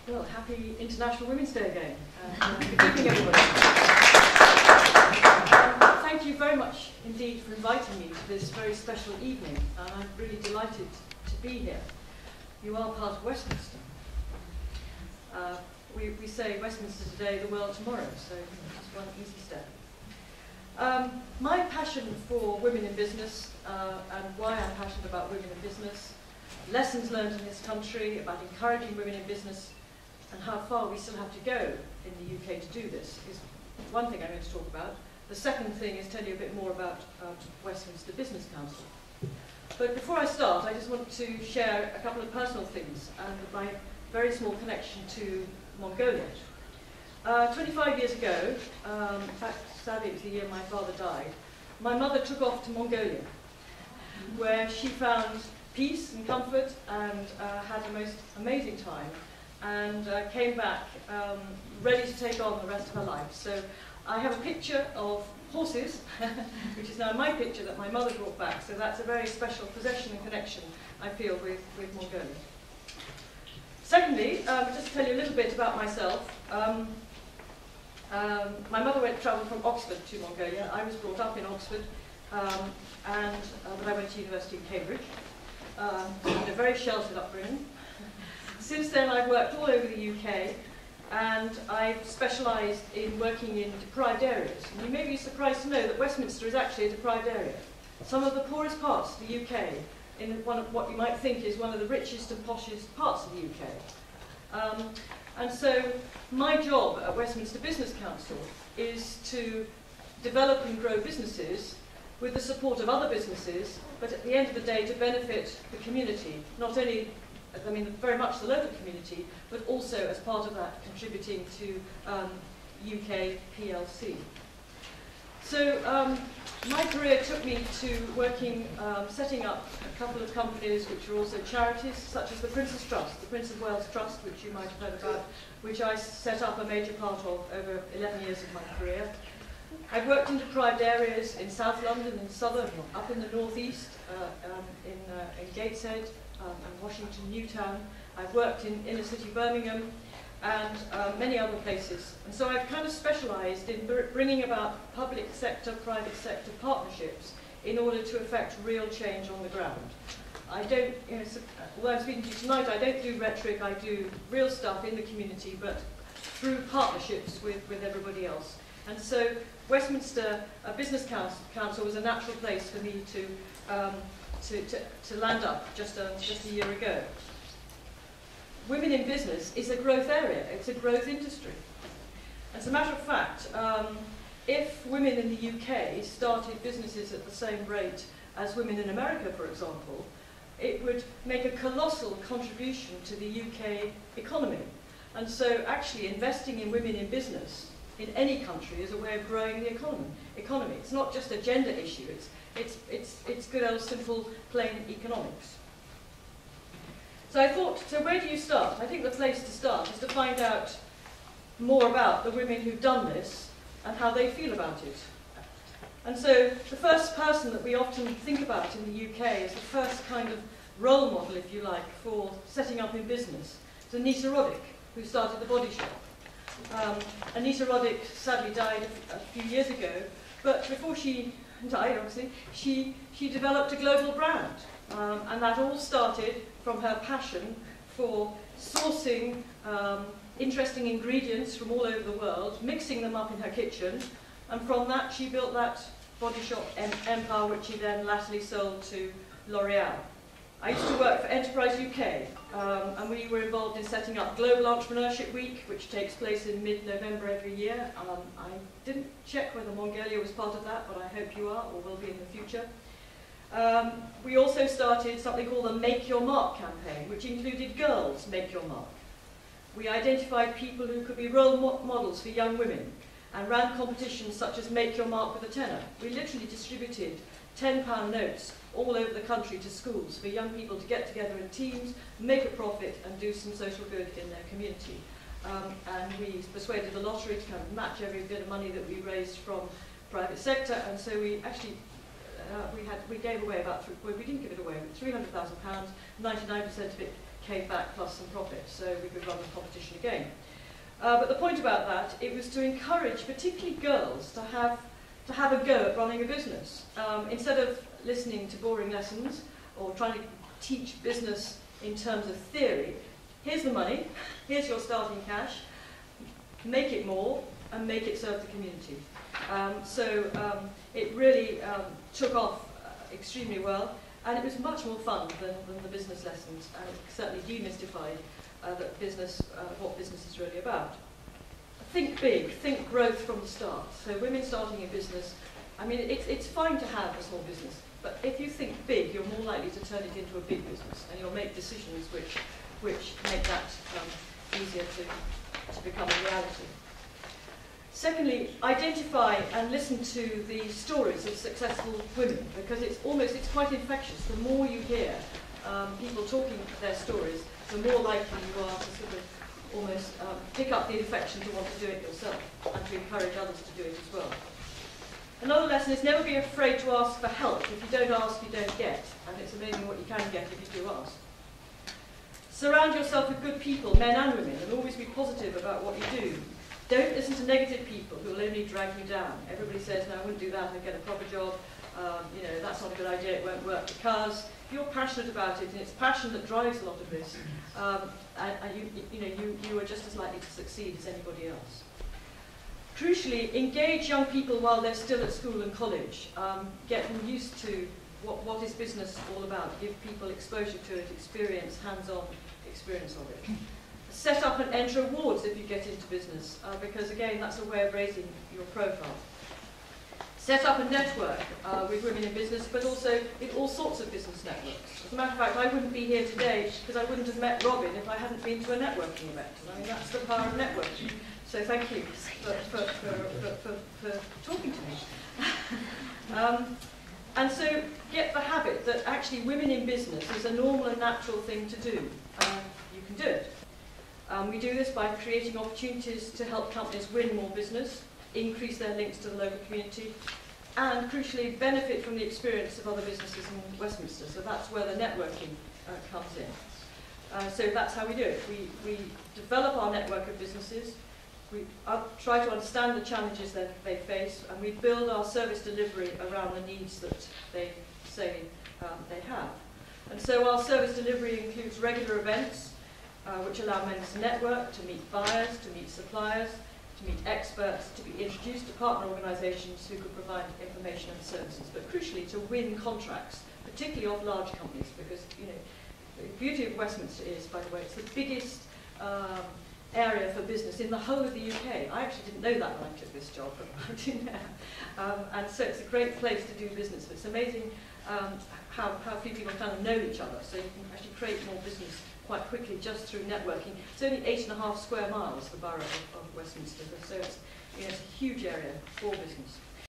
Well, happy International Women's Day again. Good evening, everybody. Thank you very much indeed for inviting me to this very special evening. I'm really delighted to be here. You are part of Westminster. We say Westminster today, the world tomorrow, so that's one easy step. My passion for women in business and why I'm passionate about women in business, lessons learned in this country about encouraging women in business and how far we still have to go in the UK to do this is one thing I'm going to talk about. The second thing is tell you a bit more about Westminster Business Council. But before I start, I just want to share a couple of personal things and my very small connection to Mongolia. 25 years ago, in fact, sadly it was the year my father died, my mother took off to Mongolia, where she found peace and comfort and had the most amazing time, and came back ready to take on the rest of her life. So I have a picture of horses, which is now my picture that my mother brought back, so that's a very special possession and connection I feel with Mongolia. Secondly, just to tell you a little bit about myself, my mother travelled from Oxford to Mongolia. I was brought up in Oxford, but I went to university in Cambridge. Had a very sheltered upbringing. Since then I've worked all over the UK, and I've specialised in working in deprived areas. And you may be surprised to know that Westminster is actually a deprived area. Some of the poorest parts of the UK, in one of what you might think is one of the richest and poshest parts of the UK. And so my job at Westminster Business Council is to develop and grow businesses with the support of other businesses, but at the end of the day to benefit the community, not only, I mean, very much the local community, but also as part of that contributing to UK PLC. So my career took me to working, setting up a couple of companies which are also charities, such as the Prince's Trust, the Prince of Wales Trust, which you might have heard about, which I set up a major part of over 11 years of my career. I've worked in deprived areas in South London, in Southern, up in the North East, in Gateshead, and Washington, Newtown. I've worked in inner city Birmingham and many other places. And so I've kind of specialised in bringing about public sector, private sector partnerships in order to effect real change on the ground. I don't, you know, although I'm speaking to you tonight, I don't do rhetoric, I do real stuff in the community, but through partnerships with everybody else. And so Westminster Business Council was a natural place for me to land up just a year ago. Women in business is a growth area, it's a growth industry. As a matter of fact, if women in the UK started businesses at the same rate as women in America, for example, it would make a colossal contribution to the UK economy. And so actually investing in women in business in any country is a way of growing the economy. It's not just a gender issue, it's good old simple plain economics. So I thought, so where do you start? I think the place to start is to find out more about the women who've done this and how they feel about it. And so the first person that we often think about in the UK is the first kind of role model, if you like, for setting up in business. It's Anita Roddick, who started the Body Shop. Anita Roddick sadly died a few years ago, but before she died, obviously, she developed a global brand. And that all started from her passion for sourcing interesting ingredients from all over the world, mixing them up in her kitchen, and from that she built that body shop empire, which she then latterly sold to L'Oreal. I used to work for Enterprise UK, and we were involved in setting up Global Entrepreneurship Week, which takes place in mid-November every year. I didn't check whether Mongolia was part of that, but I hope you are, or will be in the future. We also started something called the Make Your Mark campaign, which included girls Make Your Mark. We identified people who could be role models for young women and ran competitions such as Make Your Mark with a tenner. We literally distributed £10 notes all over the country to schools for young people to get together in teams, make a profit and do some social good in their community. And we persuaded the lottery to kind of match every bit of money that we raised from private sector, and so we actually we gave away about, well, we didn't give it away, £300,000, 99% of it came back plus some profit, so we could run the competition again. But the point about that, it was to encourage particularly girls to have a go at running a business. Instead of listening to boring lessons or trying to teach business in terms of theory, here's the money, here's your starting cash, make it more and make it serve the community. It really took off extremely well, and it was much more fun than the business lessons, and it certainly demystified what business is really about. Think big, think growth from the start. So women starting a business, I mean, it's fine to have a small business, but if you think big, you're more likely to turn it into a big business, and you'll make decisions which make that easier to become a reality. Secondly, identify and listen to the stories of successful women, because it's quite infectious. The more you hear people talking their stories, the more likely you are to sort of almost pick up the infection to want to do it yourself and to encourage others to do it as well. Another lesson is never be afraid to ask for help. If you don't ask, you don't get, and it's amazing what you can get if you do ask. Surround yourself with good people, men and women, and always be positive about what you do. Don't listen to negative people who will only drag you down. Everybody says, no, I wouldn't do that, I'd get a proper job, that's not a good idea, it won't work, because if you're passionate about it, and it's passion that drives a lot of this, you are just as likely to succeed as anybody else. Crucially, engage young people while they're still at school and college. Get them used to what is business all about. Give people exposure to it, experience, hands-on experience of it. Set up and enter awards if you get into business, because again, that's a way of raising your profile. Set up a network with women in business, but also in all sorts of business networks. As a matter of fact, I wouldn't be here today because I wouldn't have met Robin if I hadn't been to a networking event. I mean, that's the power of networking. So thank you for talking to me. And so get the habit that actually women in business is a normal and natural thing to do. You can do it. We do this by creating opportunities to help companies win more business, increase their links to the local community, and crucially benefit from the experience of other businesses in Westminster. So that's where the networking comes in. So that's how we do it. We develop our network of businesses, we try to understand the challenges that they face, and we build our service delivery around the needs that they say they have. And so our service delivery includes regular events, which allow members to network, to meet buyers, to meet suppliers, to meet experts, to be introduced to partner organisations who could provide information and services, but crucially to win contracts, particularly of large companies, because the beauty of Westminster is, by the way, it's the biggest area for business in the whole of the UK. I actually didn't know that when I took this job, but I do now. And so it's a great place to do business. It's amazing how few people kind of know each other, so you can actually create more business quite quickly just through networking. It's only 8.5 square miles, the borough of Westminster, so it's a huge area for business.